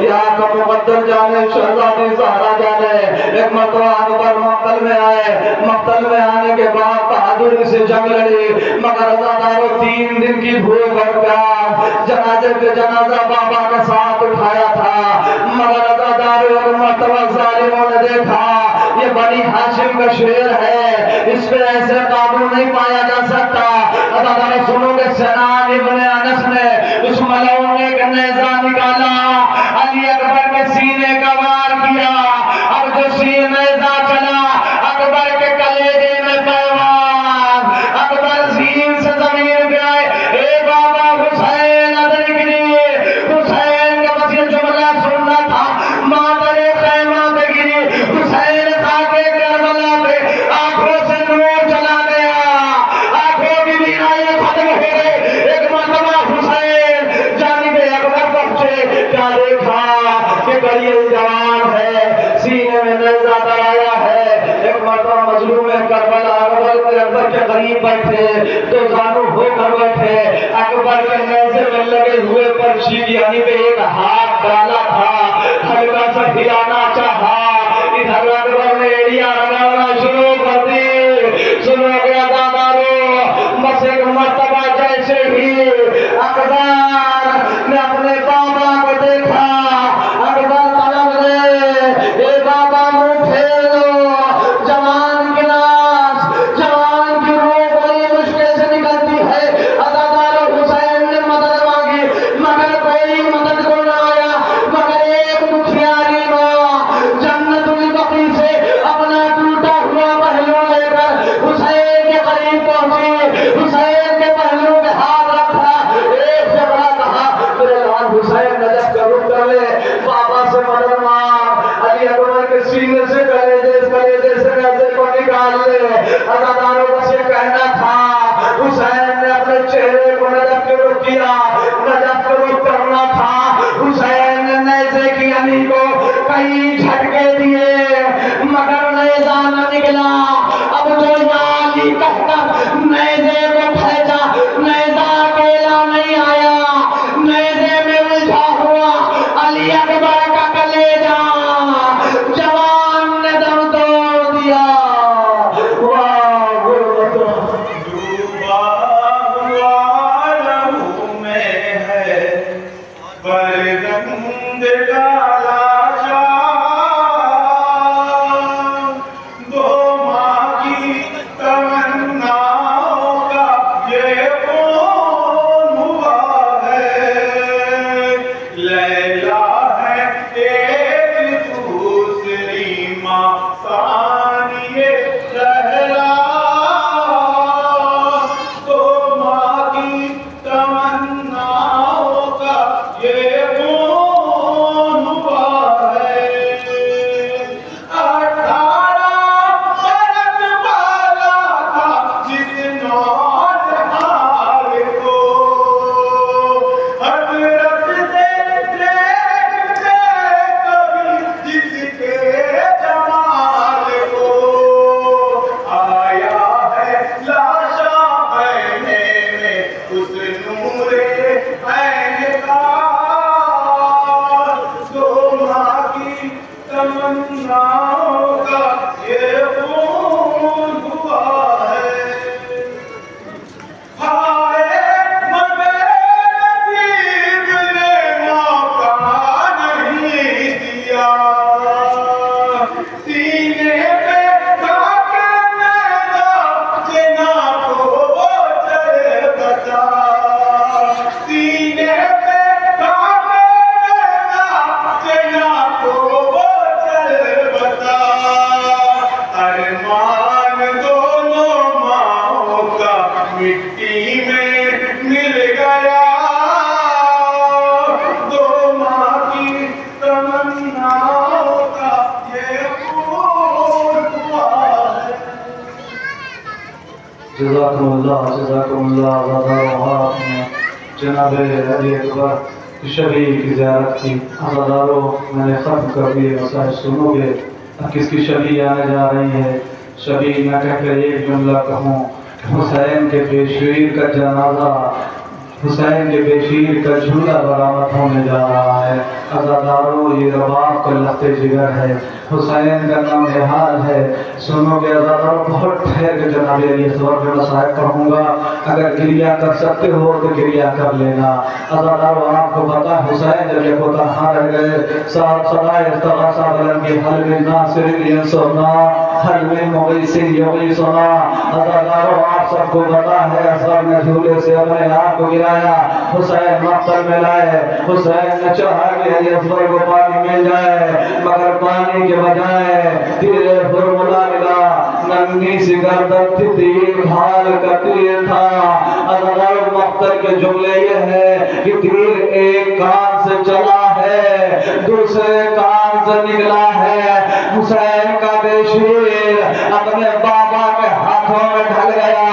ये आपका मुकद्दर जाने, शहजादी ज़हरा जाने। एक मरतबा अकबर मक्तल में आए, मक्तल में आने के बाद बहादुरी से जंग लड़ी, मगर अज़ादारो 3 दिन की भूख और प्यास, जनाजे पे जनाजा बाबा के साथ उठाया था, मगर अज़ादारो एक मरतबा ज़ालिमों ने देखा ये बनी हाशिम का शेर है, इस पे ऐसे काबू नहीं पाया जा सकता। अज़ादारो सुनोगे सनान इब्ने अनस ने उस मलऊन ने एक नेज़ा निकाला, अली अकबर के सीने का वार किया, अब जो नेज़ा चला अकबर के कलेजे में पैवान, अकबर ज़मीन से ज़मीन पे आए, ए बाबा हुसैन अदरिकनी, हुसैन का बस ये जुमला सुनना था, मातरे खैमा पे गिरी, हुसैन खाके करबला पे आंखों से नूर चला गया, आंखों की बीनाई खत्म हो गई। एक मरतबा हुसैन जानिब अकबर पहुंचे, क्या देखा कि कड़ियल जवान है, सीने में नेज़ा दराया है। एक मरतबा मजलूम करबला अकबर के करीब बैठे, तो जानू होकर बैठे, अकबर के नेज़े में लगे हुए पर्ची की यानी पे एक हाथ डाला था, हल्का सा हिलाना चाहा, इधर अकबर ने एड़ियां लगाना शुरू कर दी। सुनो गया अज़ादारो, बस एक मरतबा जैसे ही अकबर ने अपने बाबा को देखा, अकबर तड़प गए, ए बाबा मुंह फेर लो, जवान की लाश, जवान की रूह बड़ी मुश्किल से निकलती है। अज़ादारो हुसैन ने मदद मांगी, मगर कोई मदद को ना आया, मगर एक दुखियारी माँ जन्नतुल बकी से अपना टूटा हुआ पहलू लेकर हुसैन के करीब पहुंची, हुसैन के पहलू पे हाथ रखा, एक से बड़ा कहा मेरे लाल हुसैन नजफ का रुख कर ले, बाबा से मदद मांग, अली अकबर के सीने से कलेजे से कैसे को निकाल ले। अज़ादारो बस ये कहना था, हुसैन ने अपने चेहरे को नजफ के रुख किया, नजफ के रुख करना था, हुसैन ने नेज़े की अली को कई झटके दिए, मगर नेज़ा न निकला। अब जो याली कहकर नेज़े को फेंका, नेज़ा अकेला नहीं आया, नेज़े में उलझा हुआ अली अकबर का कलेजा, जवान ने दम तोड़ दिया। वाह गुरबत
डूबा हुआ लहू में है बरगंद डाला शाम, दो माँ की तमन्नाओं का ये कौन हुआ है, लैला है एक दूसरी माँ सानिए लहरा, तो माँ की तमन्नाओं का ये कौन हुआ
जज़ाकुमुल्लाह आपने जनाब अली अकबर शबी की ज़ियारत की। अज़ादारों मैंने ख़त्म कर दिए मसाइल सुनोगे। अब किसकी शबी आने जा रही है। शबी न कहकर एक जुमला कहूँ, हुसैन के बेशीर का जनाजा, हुसैन के बेशीर का झूला बरामद होने जा रहा है। अज़ादारों ये रबाब का लफ्ते जिगर है, हुसैन का नाम निहाल है। सुनोगे अज़ादारों, बहुत ठहर के जनाब अली असगर के मसाइब पढ़ूंगा। अगर गिरिया कर सकते हो तो गिरिया कर लेना। अज़ादारों आपको पता है हुसैन जब ये तन्हा रह गए, साथ सदाए इस्तग़ासा बुलंद की हल में नासिर यंसुरना हल में मुग़ीसिन युग़ीसुना। अज़ादारों आप सबको पता है असगर ने झूले से अपने आप को गिराया, हुसैन मक़तल में लाए। हुसैन ने चाहा कि अली असगर को पानी मिल जाए, मगर पानी के बजाय तीर फुरमुला मिला। नन्ही सी गर्दन थी, तीर ढाल का तीर था। अज़ादारों मक़तल के जुमले ये है कि तीर एक कान से चला है, दूसरे कान से निकला है। हुसैन का बेशीर अपने बाबा के हाथों में ढल गया।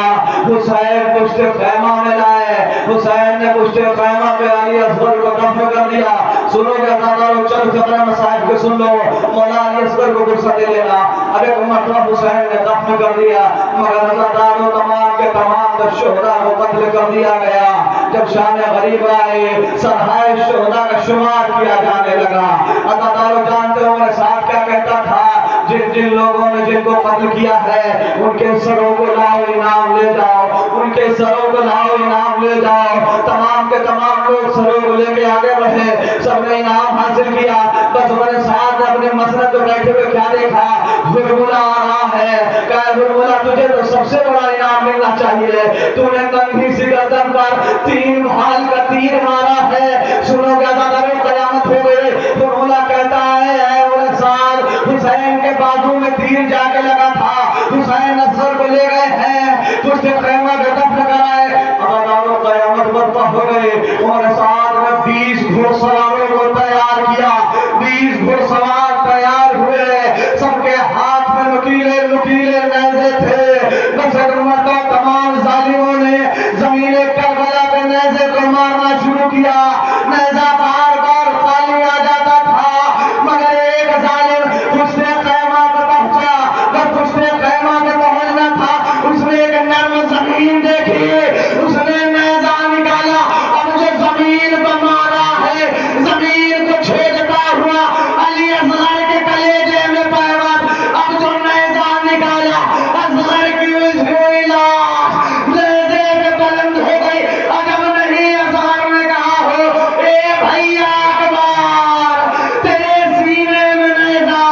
हुसैन पुश्ते खैमा में लाए, हुसैन ने पुश्ते खैमा पे अली असगर को दफन कर दिया। सुनोगे अज़ादारों, चंद खबरें मसाइब के सुन लो, मौला अली असगर को गुस्सा दे लेना। अब एक मरतबा हुसैन ने दफन कर दिया, मगर अज़ादारों तमाम के तमाम शोहदा को कत्ल कर दिया गया। जब शान गरीब आए, सरहाए शोहदा का शुमार किया जाने लगा। अज़ादारों जानते हो मेरे साथ क्या कहता था, जिन जिन लोगों ने जिनको कत्ल किया है उनके सरों को लाओ इनाम ले जाओ, उनके सरों को लाओ इनाम ले जाओ। तमाम के तमाम लोग सरों को लेके आगे बढ़े, सबने इनाम हासिल किया। बस मेरे साथ अपने मसनद पे बैठे हुए क्या देखा, हुरमुला आ रहा है। कहा हुरमुला तुझे तो सबसे बड़ा इनाम मिलना चाहिए, तूने नन्ही सी गर्दन पर 3 भाल का तीर मारा है। सुनोगे अज़ादारों, क़यामत हो गई। हुरमुला कहता है मेरे साथ हुसैन के बाजू में तीर जाके लगा था, हुसैन असगर को ले गए हैं, तुझसे खैमा में दफन कराए। अज़ादारों क़यामत बर्पा हो गई। और साथ में 20 घुड़सवारों को तैयार किया, 20 घुड़सवार तैयार हुए, सबके हाथ में नुकीले नुकीले नेज़े थे। बस एक मरतबा तमाम जालिमों ने ज़मीन करबला पे नेज़े को मारना शुरू किया। नेज़ा बार बार खाली आ जाता था, मगर एक जालिम उसने खैमा पे पहुंचा। जब उसने खैमा पे पहुंचना था, उसने एक नर्म जमीन देखी, उसने नेज़ा निकाला। अब जो जमीन पर मारा है, जमीन को छेदता हुआ अली असगर के कलेजे में पैवत। अब जो नेज़ा निकाला, असगर की उलझी हुई लाश नेज़े पे बुलंद हो गई। अजब नहीं, असगर ने कहा हो ए भैया अकबर, तेरे सीने में नेज़ा,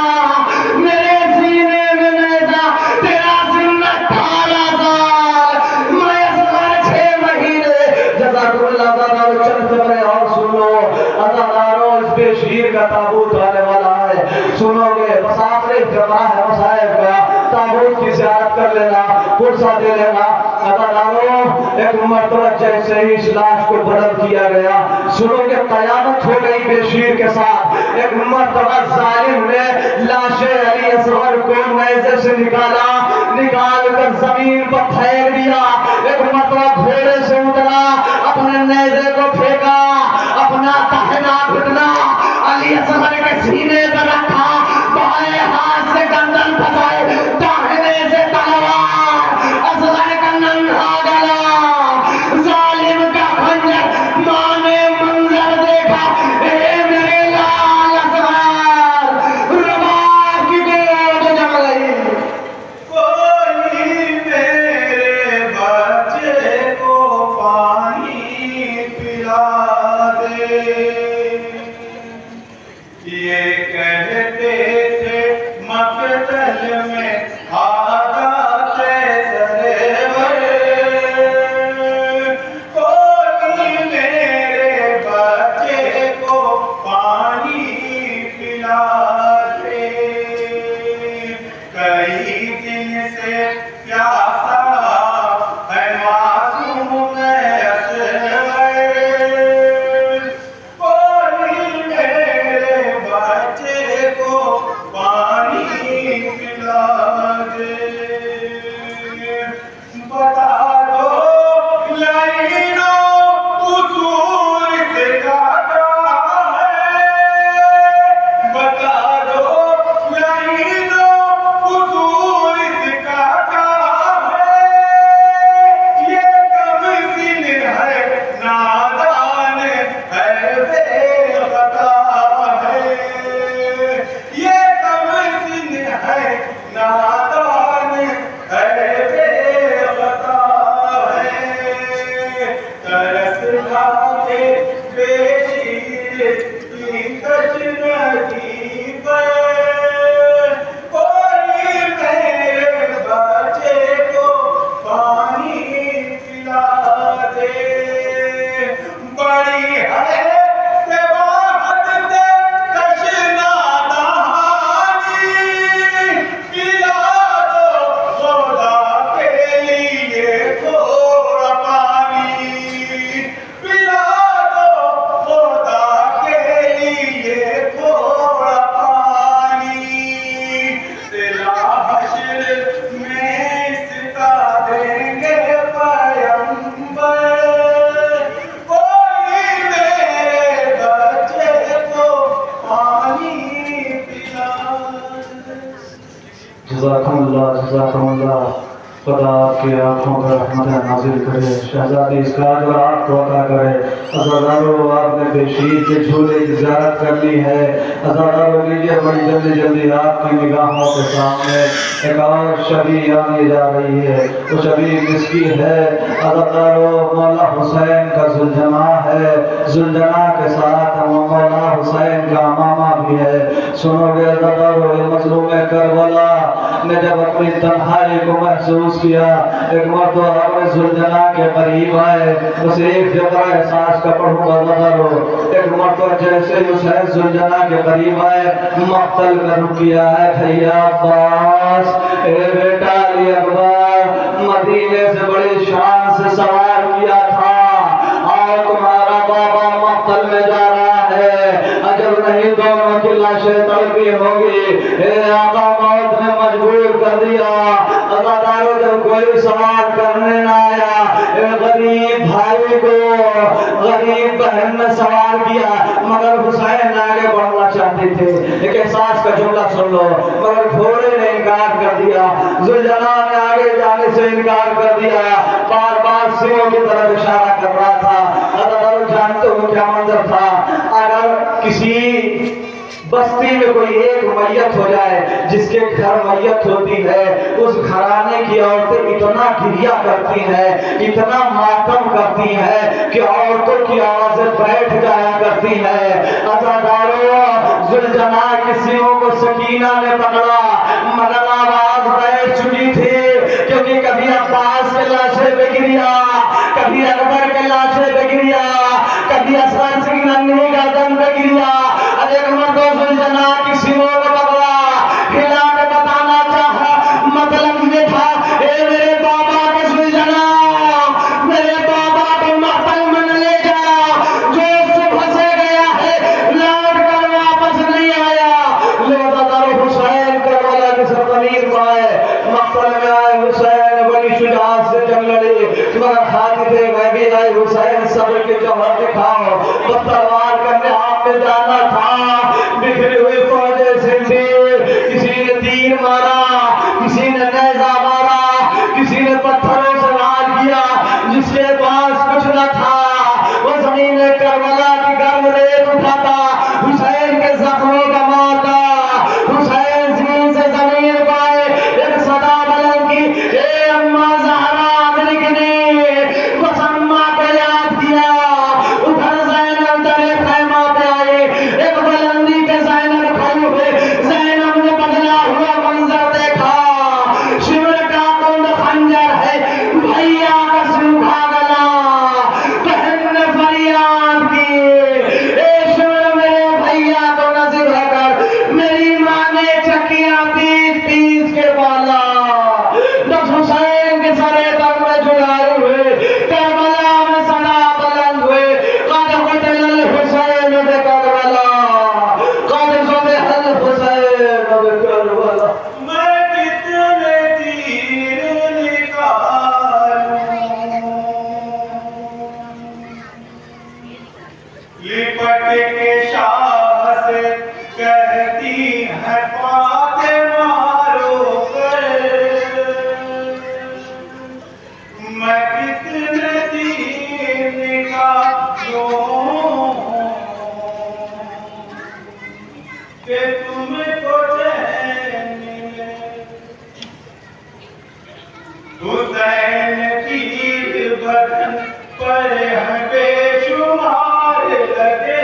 मेरे सीने में नेज़ा, तेरा सिन्न 18 साल, मैं असगर 6 महीने। जज़ाकुमुल्लाह। अज़ादारों चंद खबरें और सुन लो। अज़ादारों इस बेशीर का ताबूत आने वाला है। सुनोगे बस आखिरी जमा है मसाइब का, ताबूत की ज़ियारत कर लेना, पुरसा दे लेना। अज़ादारों एक मरतबा जैसे ही इस लाश को बदल किया गया, सुनोगे क़यामत हो गई बेशीर के साथ। एक मरतबा जालिम ने लाशे अली असगर को नेज़े से निकाला, निकाल कर जमीन पर फेंक दिया। एक मरतबा घोड़े से उतरा, अपने नेज़े को फेंका, अपना दाहिना घुटना अली असगर के सीने पर रखा, बाएं हाथ से गर्दन फंसाए, दाहिने से तलवार, असगर का नन्हा गला, जालिम का खंजर। मां ने मंजर देखा, ए मेरे लाल असगर, रबाब की गोद जम गई।
कोई मेरे बच्चे को पानी पिला
जज़ाकमुल्लाह। खुदा आपकी आँखों पर रहमत नाजिल करे, शहजादी इसराज और आप को अता करे। अज़ादारों, आपने बेशीर के झूले की ज़ियारत कर ली है। अज़ादारों, लीजिए बड़ी जल्दी जल्दी आपकी निगाहों के सामने एक और शबी आने जा रही है। वो शबी किसकी है? अज़ादारों, मौला हुसैन का जुलजना है। जुलजना के साथ मौला हुसैन का मामा भी है। सुनोगे अज़ादारों, ये मज़लूम करबला ने जब अपनी तन्हाई को महसूस किया, एक मर्तबा अपने जुलजना के करीब आए। बस एक जगह एहसास का पढ़ूंगा अज़ादारों। एक मर्तबा जैसे हुसैन जुलजना के करीब आए, मक्तल का रुख किया है, भैया अब्बास, ए बेटा अली अकबर, मदीने से बड़ी शान से सवार किया था और तुम्हारा बाबा मक्तल में जा रहा है। अजब नहीं दोनों की लाशें तड़पी होगी। ए आका, मौत ने मजबूर कर दिया। अज़ादारों, जब कोई सवार करने न आया, गरीब भाई को गरीब बहन ने सवार किया, मगर हुसैन आगे बढ़ना चाहते थे। एक एहसास का जुमला सुन लो, मगर घोड़े ने इनकार कर दिया। जुलजना ने आगे जाने से इनकार कर दिया, बार बार सिरों की तरफ इशारा कर रहा था। अज़ादारों, जानते हो क्या मंजर था? अगर किसी बस्ती में कोई एक मैयत हो जाए, जिसके घर मैयत होती है, उस घराने की औरतें इतना गिरिया करती हैं, इतना मातम करती हैं कि औरतों की आवाजें बैठ जाया करती हैं। अज़ादारों, जुलजना की सीनों को सकीना ने पकड़ा, मगर आवाज बैठ चुकी थी, क्योंकि कभी अब्बास के लाशे पे गिरिया, कभी अकबर के लाशे पे गिरिया, कभी असगर सिंह नन्ही गर्दन पे गिरिया। एक मर्दों जुलजना की सीनों को पकड़ा, हिला के बताना चाहा, मतलब ये था, ए मेरे बाबा के जुलजना, मेरे बाबा को मक्तल में न ले जा, जो सुबह से गया है लौट कर वापस नहीं आया। ले अज़ादारों, हुसैन करबला की सरजमीन पर आए, मक्तल में आए। हुसैन बड़ी शुजाअत से जंग लड़ी, मगर हाजिर मैं भी आए। हुसैन सब्र के जौहर दिखाओ, बस तलवार करने आपने जाना था। बिखरी हुई फौजें सिंधी, किसी ने तीर मारा, किसी ने नेज़ा मारा, किसी ने पत्थरों से वार किया। जिसके पास कुछ न था, वो जमीन करबला की गर्म रेत उठाता, हुसैन के जख्मों का मारता। हुसैन जमीन से जमीन पाए, एक सदा बुलंद की, ए अम्मा ज़हरा अमरिकनी, बस अम्मा को याद किया। उधर ज़ैनब दरे खैमा पे आई, एक बुलंदी के ज़ैनब खड़ी हुई। ज़ैनब ने बदला हुआ मंजर देखा, शिवर का कुंड खंजर है, भैया का सूखा गला। बहन ने फरियाद की, ए शिवर मेरे भैया को नज़र होकर मेरी माँ ने चक्कियाँ पीस पीस के पाला। बस हुसैन के सरे पर में जुड़ाए हुए, करबला में सदा बुलंद हुए। कद क़ुतिल हुसैन बे करबला, कद ज़ुबिहल हुसैन बे करबला।
मैं कितने तीर निकालूं, लिपट के शाह से कहती है फातिमा रोकर। मैं कितने तीर निकालूं कि तुमको चैन मिले। हुसैन तीर बदन पर है बेशुमार लगे,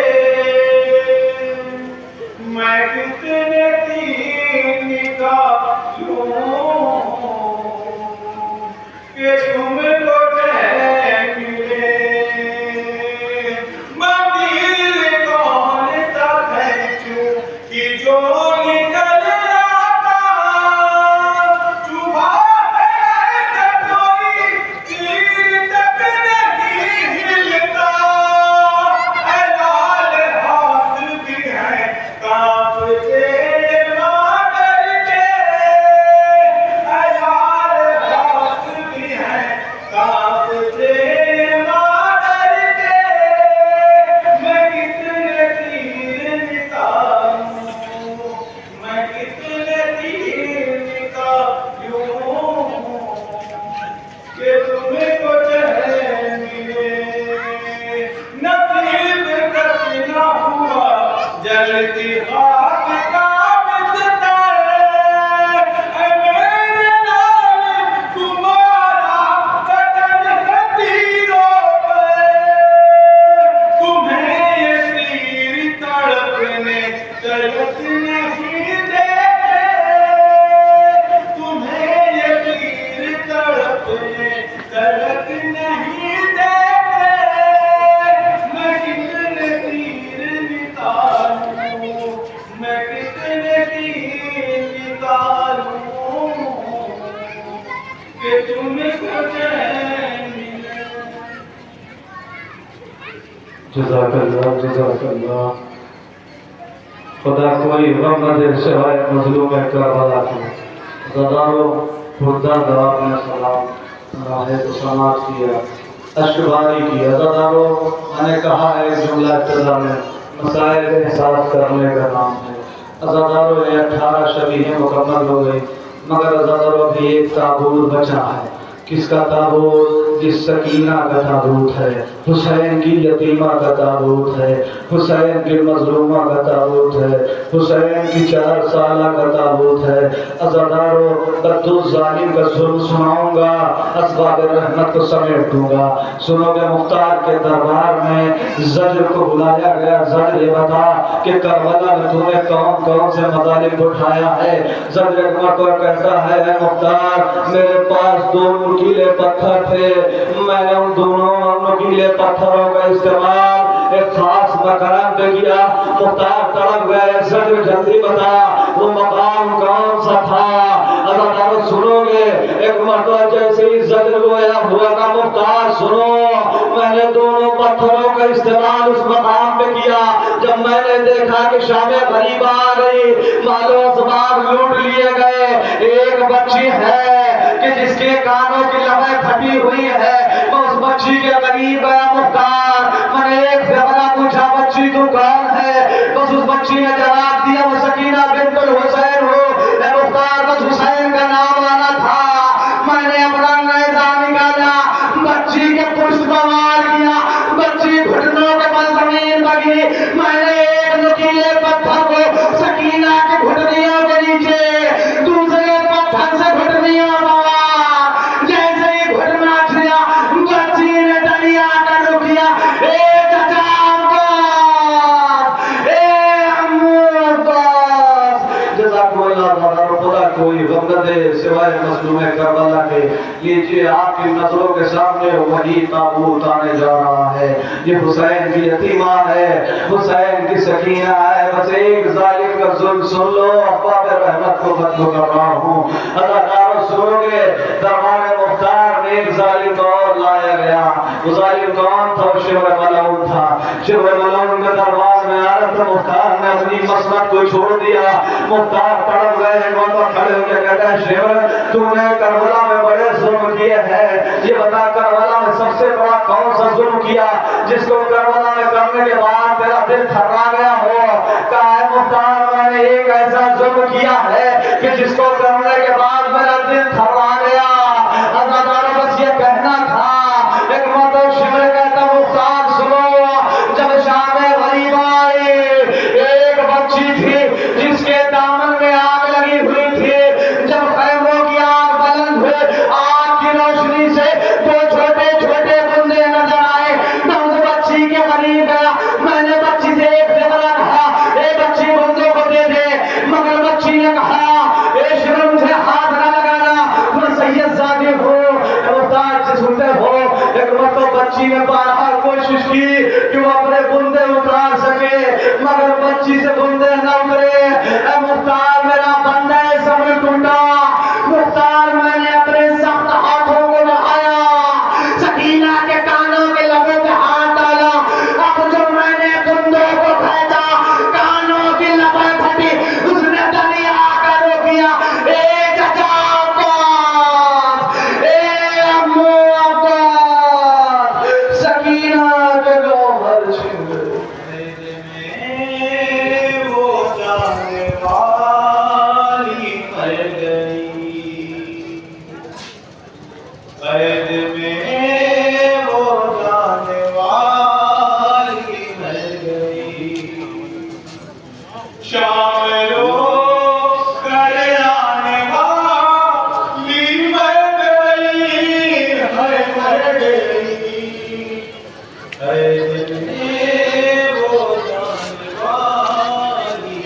तलक नहीं देते, तुम्हें ये तीर तड़पने तलक नहीं देते। मैं कितने तीर निकालूं, मैं कितने तीर निकालूं कि तुमको चैन मिले।
जज़ाकल्लाह जज़ाकल्लाह। खुदा कोई गम न दे सिवाय मजलूम करबला के। ज़दारो खुदा दा अपने सलाम राहे तो समाज किया, अशबारी किया। ज़दारो मैंने कहा है एक जुमला इब्तिदा में, मसाइल एहसास करने का नाम है। ज़दारो ये 18 शबीहें मुकम्मल हो गई, मगर ज़दारो अभी एक ताबूत बचा है। किसका ताबूत? जिस सकीना का ताबूत है, हुसैन की यतीमा का ताबूत है, हुसैन की मजलूमा का ताबूत है, हुसैन की 4 साला का ताबूत है। अज़ादारो बद्दुज़ जालिम का जुल्म सुनाऊंगा, असबाब रहमत को समेट दूंगा। सुनोगे मुख्तार के दरबार में ज़ज्र को बुलाया गया। ज़ज्र ये बता कि करबला में तूने कौन कौन से मज़ालिम उठाया है। ज़ज्र एक मरतबा कहता है मुख्तार मेरे पास 2 नुकीले पत्थर थे, मैंने उन दोनों नुकीले पत्थरों का इस्तेमाल एक खास मकाम पे किया। मुख्तार तड़प गए। ज़ज्र जल्दी बता वो मकाम कौन सा था। अज़ादारो सुनोगे एक मरतबा जैसे ही ज़ज्र गोया हुआ का मुख्तार सुनो, मैंने दोनों पत्थरों का इस्तेमाल उस मकाम पे किया। जब मैंने देखा कि शाम गरीब आ गई, मालो असबाब लूट लिए गए, एक बच्ची है कि जिसके कानों की लबें फटी हुई है, मैं उस बच्ची के करीब गया मुख्तार। मैंने एक ज़रा पूछा बच्ची तू कौन है? बस उस बच्ची ने जवाब दिया वो सकीना बिन्तुल हुसैन हो। मुख्तार बस हुसैन का नाम आना था। मैंने अपना नेज़ा निकाला, बच्ची के पुष्ट पर वार किया, बच्ची घुटनों के बल जमीन लगी। मैंने एक नुकीले पत्थर को सकीना के घुटनियों के नीचे, दूसरे पत्थर से घुटनियों मारा। जैसे ही घुटना छिया, बच्ची ने डलिया कर रुक किया। ए चाचा अब्बास, ए अम्मू अब्बास, जज़ाकुमुल्लाह ज़ादारो खुदा कोई गम न दे सिवाय मज़लूम करबला के। लीजिए आपकी नजरों के सामने वही ताबूत आने जा रहा है। ये हुसैन की यतीमा है, हुसैन की सकीना है। बस एक जालिम का जुल्म सुन लो, अब्बाब रहमत को बदलू कर रहा हूँ। अज़ादारो सुनोगे दरबार मुख्तार में एक जालिम और लाया गया। वो जालिम कौन था? शिवर मलऊन था। शिवर मलऊन के दरबार में आ रहा था। मुख्तार ने अपनी मसनद को छोड़ दिया। मुख्तार तड़प गए, खड़े होकर कहता है शिवर तूने करबला में बड़े जुल्म किए हैं, ये बता करबला में सबसे बड़ा कौन सा जुल्म किया जिसको करबला में करने के बाद तेरा दिल थर्रा गया हो? कहा है मुख्तार मैंने एक ऐसा जुल्म किया है कि जिसको करने के बाद मेरा दिल थर्रा गया। अज़ादारो बस ये कहना था। एक मतलब शिवर कहता मुख्तार सुनो, जब शाम गरीब आई, एक बच्ची थी जिसके दामन में आग लगी हुई थी। जब खैमों की आग बुलंद हुई, आग की रोशनी से 2 छोटे छोटे बूंदे नजर आए। मैं उस बच्ची के करीब गया, मैंने बच्ची से एक ज़रा कहा ए बच्ची बूंदों को दे दे, मगर बच्ची ने कहा ए शिवर मुझे हाथ न लगाना, मैं सैयद ज़ादी हूँ, मुख्तार से सुनते हो। एक मतलब बच्ची ने बारहा कोशिश की कि वो अपने बूंदे उतार सके, मगर बच्ची से बूंदे न उतरे। मुख्तार मेरा बंदा है सब टूटा। मुख्तार मैंने अपने सख्त हाथों को बढ़ाया, सकीना के कानों के लबों पे हाथ डाला। अब जो मैंने बूंदों को फेंका, कानों की लबें फटी, उसने डलिया कर रोक दिया। ए चाचा अब्बास, ए अम्मू अब्बास, सकीना के गौहर छिन गए।
वो जाने वाली मर गई, कैद में वो जाने वाली मर गई। शामिलो कर आने वाली मर गई, मर गई। कैद में वो जाने वाली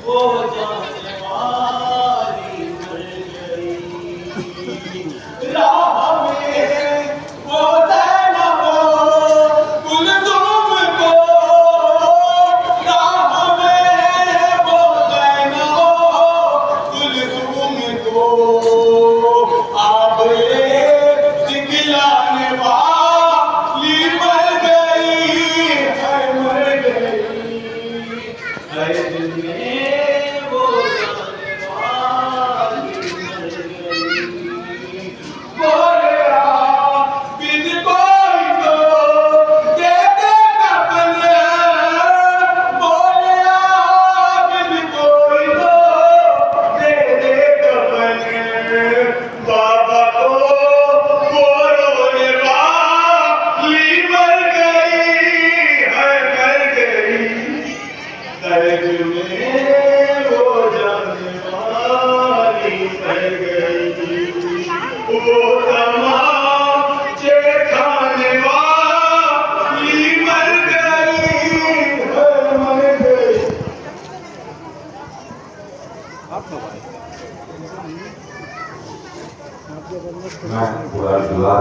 वो जाने वाली मर गई। राह में वो ज़ैनब कुलथूम को, राह में वो ज़ैनब कुलथूम को, अब दिखलाने वाली मर गई है, मर गई। है दिल में वो जाने वाली मर गई। बोले बिन कोई तो दे दे कफन, बोले बिन कोई तो दे दे कफन। बाबा को वो रोने वाली मर गई है, मर गई। दर्द में वो जाने वाली मर गई। वो तमाचे खाने वाली मर गई है, मर गई।
मैं पूरा